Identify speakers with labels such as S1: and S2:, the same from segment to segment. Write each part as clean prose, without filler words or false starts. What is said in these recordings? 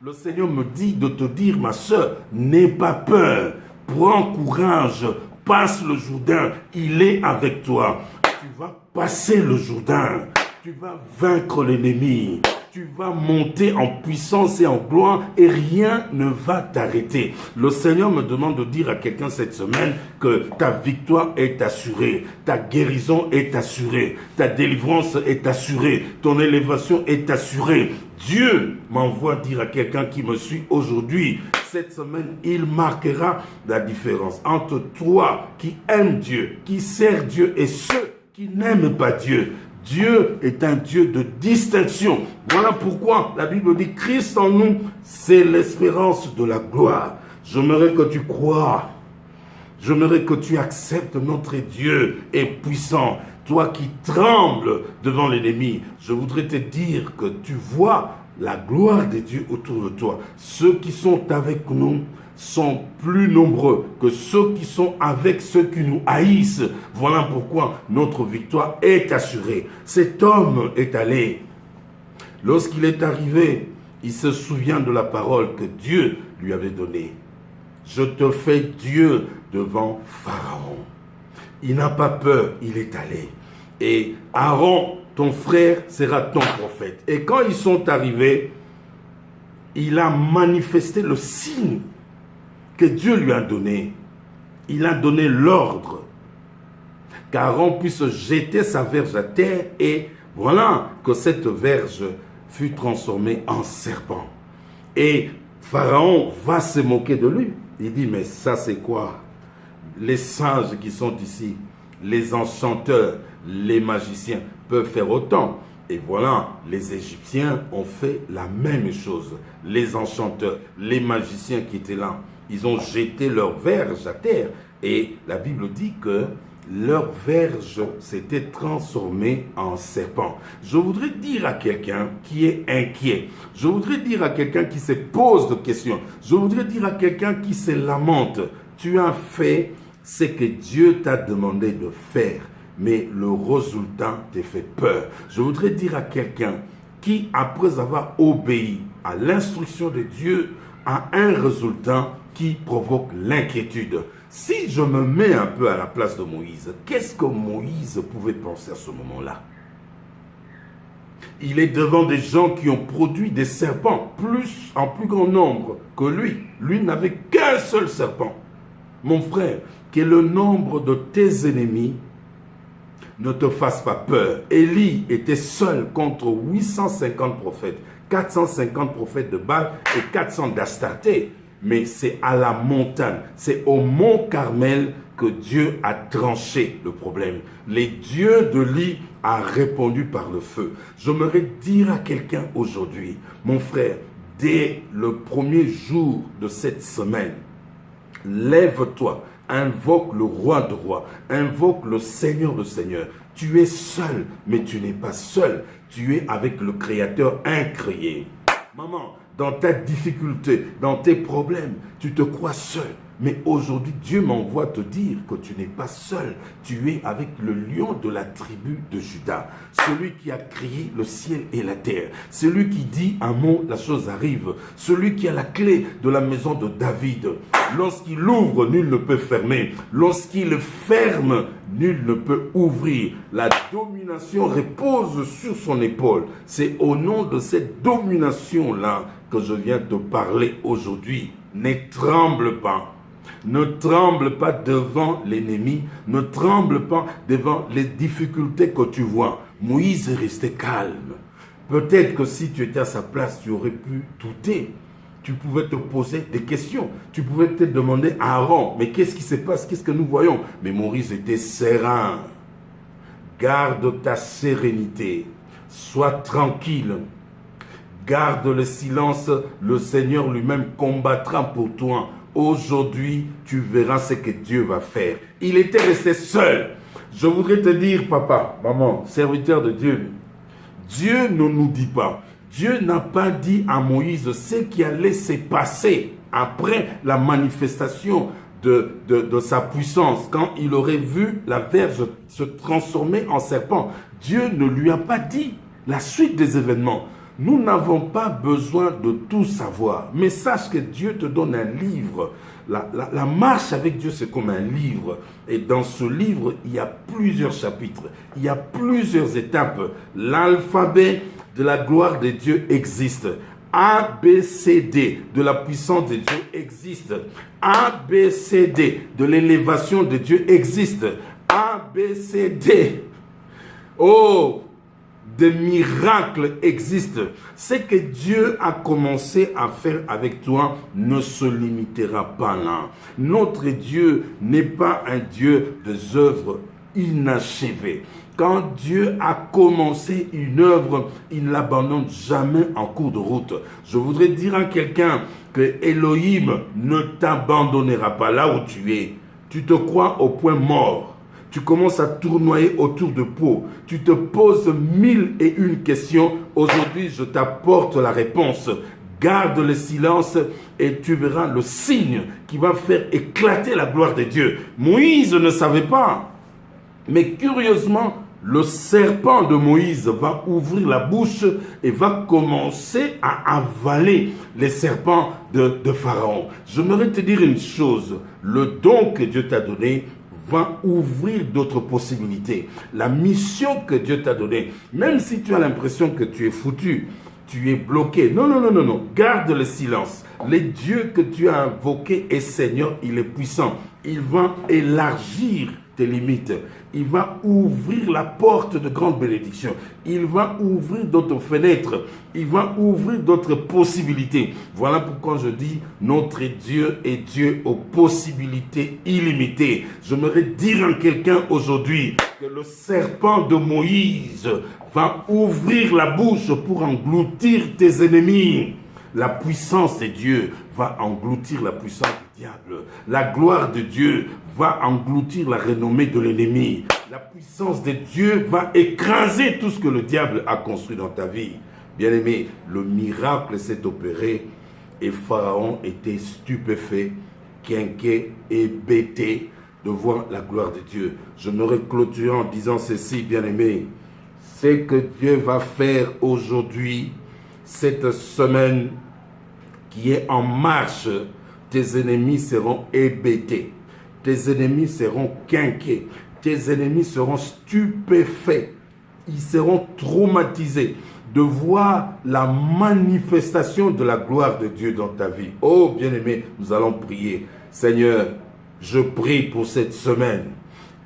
S1: Le Seigneur me dit de te dire, ma soeur, n'aie pas peur. Prends courage, passe le Jourdain, il est avec toi. Tu vas passer le Jourdain, tu vas vaincre l'ennemi. Tu vas monter en puissance et en gloire et rien ne va t'arrêter. Le Seigneur me demande de dire à quelqu'un cette semaine que ta victoire est assurée, ta guérison est assurée, ta délivrance est assurée, ton élévation est assurée. Dieu m'envoie dire à quelqu'un qui me suit aujourd'hui, cette semaine, il marquera la différence entre toi qui aime Dieu, qui sert Dieu et ceux qui n'aiment pas Dieu. Dieu est un Dieu de distinction. Voilà pourquoi la Bible dit Christ en nous, c'est l'espérance de la gloire. J'aimerais que tu crois. J'aimerais que tu acceptes notre Dieu est puissant. Toi qui trembles devant l'ennemi, je voudrais te dire que tu vois la gloire de Dieu autour de toi. Ceux qui sont avec nous sont plus nombreux que ceux qui sont avec ceux qui nous haïssent. Voilà pourquoi notre victoire est assurée. Cet homme est allé. Lorsqu'il est arrivé, il se souvient de la parole que Dieu lui avait donnée. Je te fais Dieu devant Pharaon. Il n'a pas peur, il est allé. Et Aaron, ton frère, sera ton prophète. Et quand ils sont arrivés, il a manifesté le signe que Dieu lui a donné. Il a donné l'ordre qu'Aaron puisse jeter sa verge à terre et voilà que cette verge fut transformée en serpent. Et Pharaon va se moquer de lui. Il dit, mais ça c'est quoi? Les sages qui sont ici, les enchanteurs, les magiciens peuvent faire autant. Et voilà, les Égyptiens ont fait la même chose. Les enchanteurs, les magiciens qui étaient là, ils ont jeté leur verge à terre. Et la Bible dit que leur verge s'était transformée en serpent. Je voudrais dire à quelqu'un qui est inquiet, je voudrais dire à quelqu'un qui se pose des questions, je voudrais dire à quelqu'un qui se lamente, tu as fait ce que Dieu t'a demandé de faire, mais le résultat te fait peur. Je voudrais dire à quelqu'un qui, après avoir obéi à l'instruction de Dieu, a un résultat qui provoque l'inquiétude. Si je me mets un peu à la place de Moïse, qu'est-ce que Moïse pouvait penser à ce moment-là? Il est devant des gens qui ont produit des serpents en plus grand nombre que lui. Lui n'avait qu'un seul serpent. Mon frère, que le nombre de tes ennemis ne te fasse pas peur. Élie était seul contre 850 prophètes, 450 prophètes de Baal et 400 d'Astarté. Mais c'est à la montagne, c'est au mont Carmel que Dieu a tranché le problème. Les dieux de Lie a répondu par le feu. J'aimerais dire à quelqu'un aujourd'hui, mon frère, dès le premier jour de cette semaine, lève-toi, invoque le roi de rois, invoque le Seigneur de seigneurs. Tu es seul, mais tu n'es pas seul. Tu es avec le Créateur incréé. Maman, dans ta difficulté, dans tes problèmes, tu te crois seul. Mais aujourd'hui, Dieu m'envoie te dire que tu n'es pas seul. Tu es avec le lion de la tribu de Juda. Celui qui a créé le ciel et la terre. Celui qui dit un mot, la chose arrive. Celui qui a la clé de la maison de David. Lorsqu'il ouvre, nul ne peut fermer. Lorsqu'il ferme, nul ne peut ouvrir. La domination repose sur son épaule. C'est au nom de cette domination-là que je viens te parler aujourd'hui. Ne tremble pas. Ne tremble pas devant l'ennemi. Ne tremble pas devant les difficultés que tu vois. Moïse est resté calme. Peut-être que si tu étais à sa place, tu aurais pu douter. Tu pouvais te poser des questions. Tu pouvais te demander à Aaron, mais qu'est-ce qui se passe? Qu'est-ce que nous voyons? Mais Moïse était serein. Garde ta sérénité. Sois tranquille. Garde le silence. Le Seigneur lui-même combattra pour toi. Aujourd'hui, tu verras ce que Dieu va faire. Il était resté seul. Je voudrais te dire, papa, maman, serviteur de Dieu, Dieu ne nous dit pas. Dieu n'a pas dit à Moïse ce qui allait se passer après la manifestation de sa puissance. Quand il aurait vu la verge se transformer en serpent, Dieu ne lui a pas dit la suite des événements. Nous n'avons pas besoin de tout savoir. Mais sache que Dieu te donne un livre. La marche avec Dieu, c'est comme un livre. Et dans ce livre, il y a plusieurs chapitres. Il y a plusieurs étapes. L'alphabet de la gloire de Dieu existe. A, B, C, D de la puissance de Dieu existe. A, B, C, D de l'élévation de Dieu existe. A, B, C, D. Oh, des miracles existent. Ce que Dieu a commencé à faire avec toi ne se limitera pas là. Notre Dieu n'est pas un Dieu des œuvres inachevées. Quand Dieu a commencé une œuvre, il ne l'abandonne jamais en cours de route. Je voudrais dire à quelqu'un que Elohim ne t'abandonnera pas là où tu es. Tu te crois au point mort. Tu commences à tournoyer autour de peau. Tu te poses 1001 questions. Aujourd'hui, je t'apporte la réponse. Garde le silence et tu verras le signe qui va faire éclater la gloire de Dieu. Moïse ne savait pas. Mais curieusement, le serpent de Moïse va ouvrir la bouche et va commencer à avaler les serpents de Pharaon. J'aimerais te dire une chose. Le don que Dieu t'a donné va ouvrir d'autres possibilités. La mission que Dieu t'a donnée, même si tu as l'impression que tu es foutu, tu es bloqué. Non, non, non, non, non. Garde le silence. Le Dieu que tu as invoqué est Seigneur, il est puissant. Il va élargir tes limites. Il va ouvrir la porte de grandes bénédictions. Il va ouvrir d'autres fenêtres. Il va ouvrir d'autres possibilités. Voilà pourquoi je dis, notre Dieu est Dieu aux possibilités illimitées. J'aimerais dire à quelqu'un aujourd'hui que le serpent de Moïse va ouvrir la bouche pour engloutir tes ennemis. La puissance de Dieu va engloutir la puissance du diable. La gloire de Dieu va engloutir la renommée de l'ennemi. La puissance de Dieu va écraser tout ce que le diable a construit dans ta vie. Bien-aimé, le miracle s'est opéré et Pharaon était stupéfait, quinqué et bêté de voir la gloire de Dieu. Je me clôturer en disant ceci, bien-aimé. Ce que Dieu va faire aujourd'hui, cette semaine qui est en marche, tes ennemis seront hébétés, tes ennemis seront quinqués, tes ennemis seront stupéfaits, ils seront traumatisés de voir la manifestation de la gloire de Dieu dans ta vie. Oh bien-aimé, nous allons prier. Seigneur, je prie pour cette semaine,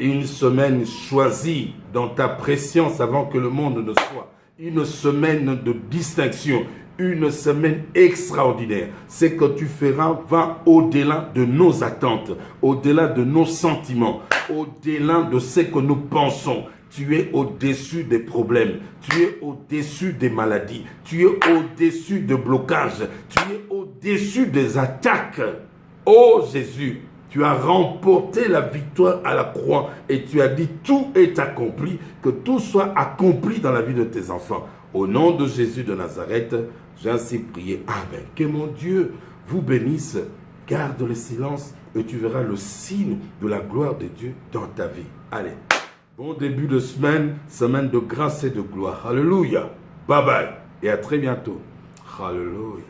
S1: une semaine choisie dans ta préscience avant que le monde ne soit, une semaine de distinction, une semaine extraordinaire. Ce que tu feras va au-delà de nos attentes, au-delà de nos sentiments, au-delà de ce que nous pensons. Tu es au-dessus des problèmes, tu es au-dessus des maladies, tu es au-dessus des blocages, tu es au-dessus des attaques. Oh Jésus, tu as remporté la victoire à la croix et tu as dit tout est accompli, que tout soit accompli dans la vie de tes enfants. Au nom de Jésus de Nazareth, j'ai ainsi prié. Amen. Que mon Dieu vous bénisse. Garde le silence et tu verras le signe de la gloire de Dieu dans ta vie. Allez, bon début de semaine, semaine de grâce et de gloire. Alléluia. Bye bye et à très bientôt. Alléluia.